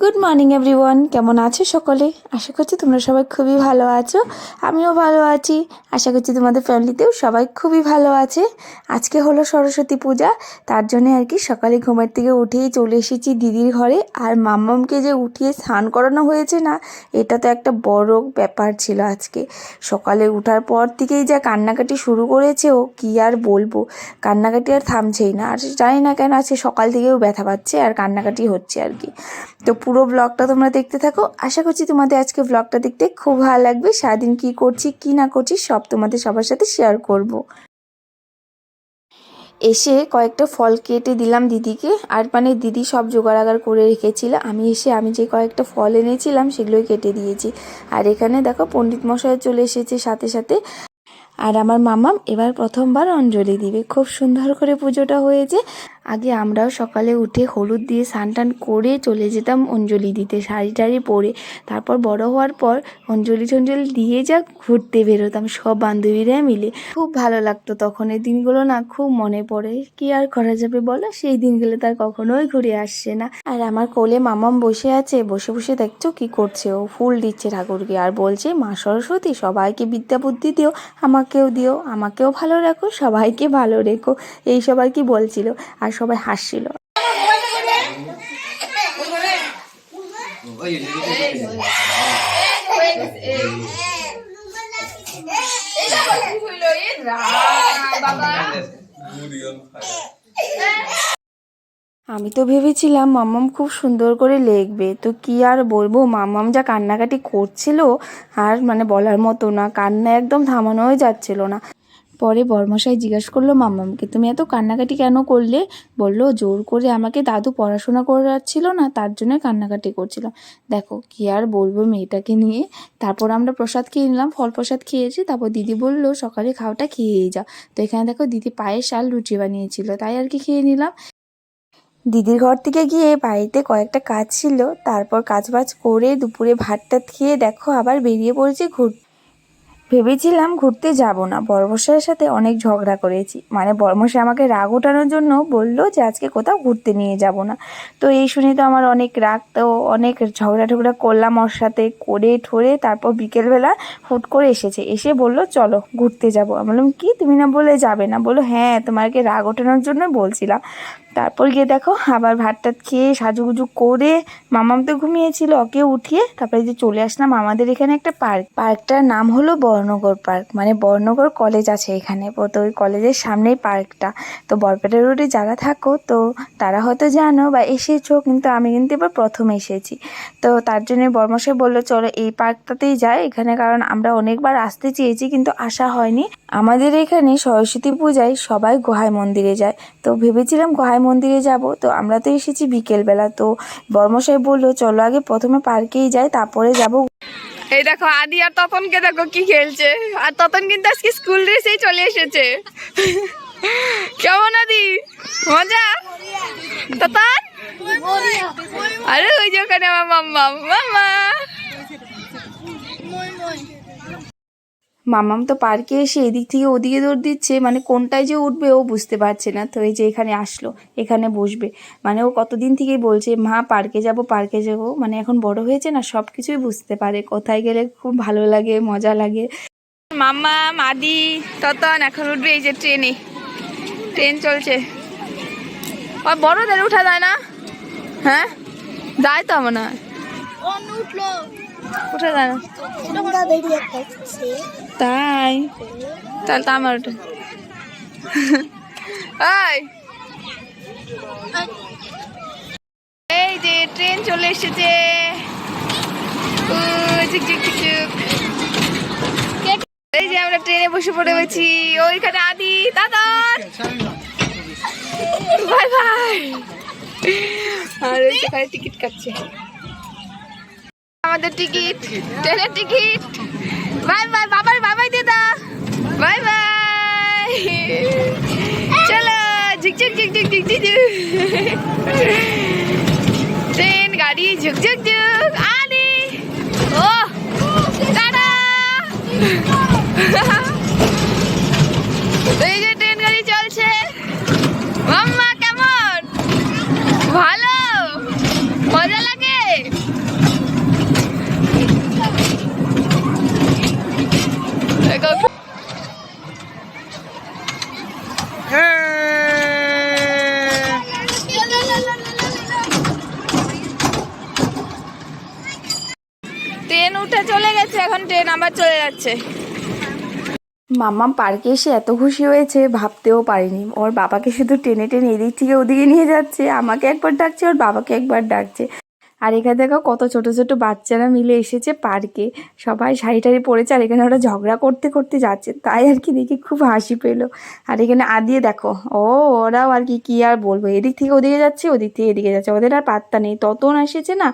Good morning everyone, কেমন আছো সকলে? আশা করছি তোমরা সবাই খুবই ভালো আছো। আমিও ভালো আছি। আশা করছি তোমাদের ফ্যামিলিতেও সবাই খুবই ভালো আছে। আজকে হলো সরস্বতী পূজা, তার জন্য আর কি সকালে ঘুমের থেকে উঠেই চলে এসেছি দিদির ঘরে। আর মাম্মামকে যে উঠিয়ে স্নান করানো হয়েছে না, এটা তো একটা বড় ব্যাপার ছিল আজকে। সকালে ওঠার পর থেকেই যা কান্নাকাটি শুরু করেছে, ও কী আর বলবো, কান্নাকাটি আর থামছেই না। আর জানি না কেন আজকে সকাল থেকেও ব্যথা পাচ্ছে আর কান্নাকাটি হচ্ছে আর কি। তো পুরো ব্লগটা তোমরা দেখতে থাকো। আশা করছি তোমাদের আজকে ব্লগটা দেখতে খুব ভালো লাগবে। সারাদিন কী করছি কী না করছি সব তোমাদের সবার সাথে শেয়ার করব। এসে কয়েকটা ফল কেটে দিলাম দিদিকে, আর মানে দিদি সব জোগাড় করে রেখেছিল। আমি যে কয়েকটা ফল এনেছিলাম সেগুলোই কেটে দিয়েছি। আর এখানে দেখো পণ্ডিত মশাই চলে এসেছে সাথে সাথে। আর আমার মামাম এবার প্রথমবার অঞ্জলি দিবে। খুব সুন্দর করে পুজোটা হয়েছে। আগে আমরাও সকালে উঠে হলুদ দিয়ে স্নান টান করে চলে যেতাম অঞ্জলি দিতে, শাড়ি টাড়ি পরে। তারপর বড় হওয়ার পর অঞ্জলি টঞ্জলি দিয়ে যা ঘুরতে বেরোতাম সব বান্ধবীরা মিলে। খুব ভালো লাগতো তখন। এই দিনগুলো না খুব মনে পড়ে। কি আর করা যাবে বলো, সেই দিনগুলো তার কখনোই ঘুরে আসছে না। আর আমার কোলে মামাম বসে আছে, বসে বসে দেখছো কি করছে, ও ফুল দিচ্ছে ঠাকুরকে আর বলছে, মা সরস্বতী সবাইকে বিদ্যা বুদ্ধি দিও, আমাকেও দিও, আমাকেও ভালো রাখো, সবাইকে ভালো রেখো, এই সবাই কি বলছিল। আর সবাই হাসছিল। আমি তো ভেবেছিলাম মাম্মাম খুব সুন্দর করে লিখবে, তো কি আর বলবো, মাম্মাম যা কান্নাকাটি করছিল আর মানে বলার মতো না, কান্না একদম থামানোই যাচ্ছিল না। পরে বরমশাই জিজ্ঞেস করলো মাম্মামকে, তুমি এত কান্নাকাটি কেন করলে? বললো, জোর করে আমাকে দাদু পড়াশোনা করাচ্ছিল না, তার জন্য কান্নাকাটি করছিলাম। দেখো কি আর বলবো মেয়েটাকে নিয়ে। তারপর আমরা প্রসাদ খেয়ে নিলাম, ফল প্রসাদ খেয়েছি। তারপর দিদি বললো সকালে খাওয়াটা খেয়েই যাও। তো এখানে দেখো দিদি পায়েস আর লুচি বানিয়েছিল, তাই আর কি খেয়ে নিলাম। দিদির ঘর থেকে গিয়ে বাড়িতে কয়েকটা কাজ ছিল, তারপর কাজবাজ করে দুপুরে ভাতটা খেয়ে দেখো আবার বেরিয়ে পড়েছি ভেবেছিলাম ঘুরতে যাব না। বর্মশাইয়ের সাথে অনেক ঝগড়া করেছি, মানে বর্মশাই আমাকে রাগ ওঠানোর জন্য বললো যে আজকে কোথাও ঘুরতে নিয়ে যাব না। তো এই শুনে তো আমার অনেক রাগ, তো অনেক ঝগড়া করলাম ওর সাথে, করে ঠোরে তারপর বিকেলবেলা হুট করে এসে বললো চলো ঘুরতে যাব। আমি বললাম কি, তুমি না বলে যাবে না? বললো হ্যাঁ, তোমাকে রাগ ওঠানোর জন্য বলছিলাম। তারপর গিয়ে দেখো আবার ভাতটা খেয়ে সাজুগুজু করে, মামাম তো ঘুমিয়েছিল, ওকে উঠিয়ে তারপরে যে চলে আসলাম আমাদের এখানে একটা পার্কটার নাম হলো বর্ণনগর পার্ক। মানে বর্ণনগর কলেজ আছে এখানে, তো ওই কলেজের সামনেই পার্কটা। তো বরপেটা রোডে যারা থাকো তো তারা হয়তো জানো বা এসেছো, কিন্তু আমি কিন্তু এবার প্রথম এসেছি। তো তার জন্য বর্মশাই বললো চলো এই পার্কটাতেই যাই এখানে, কারণ আমরা অনেকবার আসতে চেয়েছি কিন্তু আসা হয়নি। আমাদের এখানে সরস্বতী পূজায় সবাই গোহাই মন্দিরে যায়, তো ভেবেছিলাম গোহাই মন্দিরে যাব। তো আমরা তো এসেছি বিকেলবেলা, তো বর্মশাই বললো চলো আগে প্রথমে পার্কেই যাই তারপরে যাব। এই দেখো আদি আর ততনকে দেখো কি খেলছে, আর ততন কিন্তু আজকে স্কুল ড্রেসেই চলে এসেছে। কেমন আদি, মজা? ততন আরে ওই যে ওখানে আমার মাম্মা মাম্মা। মামাম তো পার্কে এসে এদিক থেকে ওদিকে দৌড় দিচ্ছে, মানে কোনটায় যে উঠবে ও বুঝতে পারছে না। তো এই যে এখানে আসলো, এখানে বসবে। মানে ও কতদিন থেকেই বলছে মা পার্কে যাব পার্কে যাব, মানে এখন বড় হয়েছে না, সব কিছুই বুঝতে পারে, কোথায় গেলে খুব ভালো লাগে মজা লাগে। মাম্মা মাদি ততন এখন উঠবে এই যে ট্রেনে, ট্রেন চলছে। আর বড়দের উঠা যায় না? হ্যাঁ যায় তো মনে হয়, উঠা যায় না তাই? তাহলে তো আমার ওটা। এই যে ট্রেন চলে এসেছে, এই যে আমরা ট্রেনে বসে পড়ে গেছি। ওইখানে আদি দাদা বাই বাই, আর ওই সেখানে টিকিট কাটছে, আমাদের টিকিট, ট্রেনের টিকিট। বাই বাই বাবার, বাবাই দাদা, বাই বাই, চলো ঝিকঝিক ঝিকঝিক ঝিকঝিক, ট্রেন গাড়ি ঝুকঝুক ঝুক। আদি ও টাটা। এই যে ট্রেন গাড়ি চলছে। মাম্মা কেমন, ভালো মজা লাগে? ট্রেন উঠে চলে গেছে, এখন ট্রেন আবার চলে যাচ্ছে। মাম্মাম পার্কে এসে এত খুশি হয়েছে ভাবতেও পারিনি। ওর বাবাকে শুধু টেনে টেনে এদিক থেকে ওদিকে নিয়ে যাচ্ছে, আমাকে একবার ডাকছে, ওর বাবাকে একবার ডাকছে। আর এখানে দেখো কত ছোট ছোট বাচ্চারা মিলে এসেছে পার্কে, সবাই শাড়ি টাড়ি পরেছে, আর এখানে ওরা ঝগড়া করতে করতে যাচ্ছে, তাই আর কি দেখে খুব হাসি পেলো। আর এখানে আদিয়ে দেখো, ওরাও আর কি আর বলবো, এদিক থেকে ওদিকে যাচ্ছে, ওদিক থেকে এদিকে যাচ্ছে, ওদের আর পাত্তা নেই, ততন এসেছে না।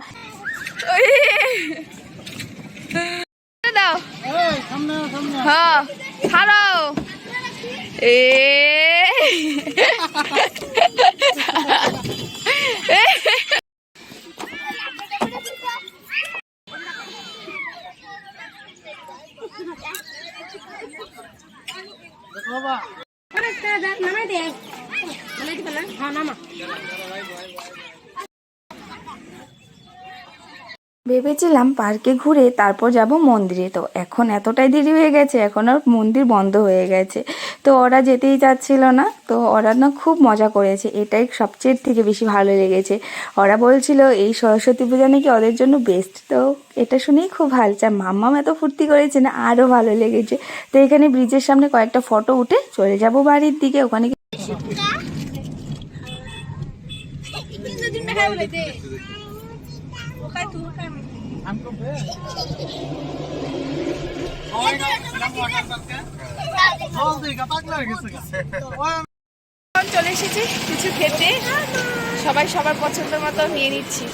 দাও হ্যাঁ হারাও এ ভেবেছিলাম পার্কে ঘুরে তারপর যাব মন্দিরে, তো এখন এতটাই দেরি হয়ে গেছে, এখন আর মন্দির বন্ধ হয়ে গেছে, তো ওরা যেতেই চাচ্ছিল না। তো ওরা না খুব মজা করেছে, এটাই সবচেয়ে থেকে বেশি ভালো লেগেছে। ওরা বলছিল এই সরস্বতী পূজা নাকি ওদের জন্য বেস্ট, তো এটা শুনেই খুব ভালো চা। মাম্মাম এত ফুর্তি করেছে না, আরও ভালো লেগেছে। তো এখানে ব্রিজের সামনে কয়েকটা ফটো উঠে চলে যাব বাড়ির দিকে। ওখানে চলে এসেছি কিছু খেতে, সবাই সবার পছন্দের মতো নিয়ে নিচ্ছি।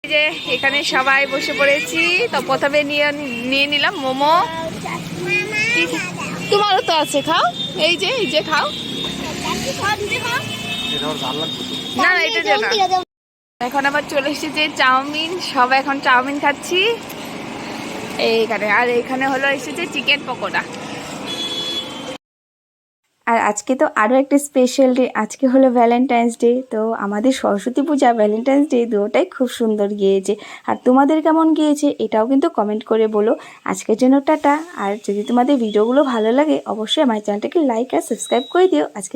যে এখানে সবাই বসে পড়েছি, তো প্রথমে নিয়ে নিলাম মোমো। তোমারও তো আছে, খাও, এই যে খাও না, এটা যে না। এখন আবার চলে এসেছে চাউমিন, সবাই এখন চাউমিন খাচ্ছি এইখানে। আর এখানে হলো এসেছে চিকেন পকোড়া। আর আজকে তো আরও একটা স্পেশাল ডে, আজকে হলো ভ্যালেন্টাইন্স ডে। তো আমাদের সরস্বতী পূজা ভ্যালেন্টাইন্স ডে দুটোটাই খুব সুন্দর গিয়েছে। আর তোমাদের কেমন গিয়েছে এটাও কিন্তু কমেন্ট করে বলো। আজকের জন্য টাটা। আর যদি তোমাদের ভিডিওগুলো ভালো লাগে অবশ্যই আমার চ্যানেলটাকে লাইক আর সাবস্ক্রাইব করে দিও। আজকে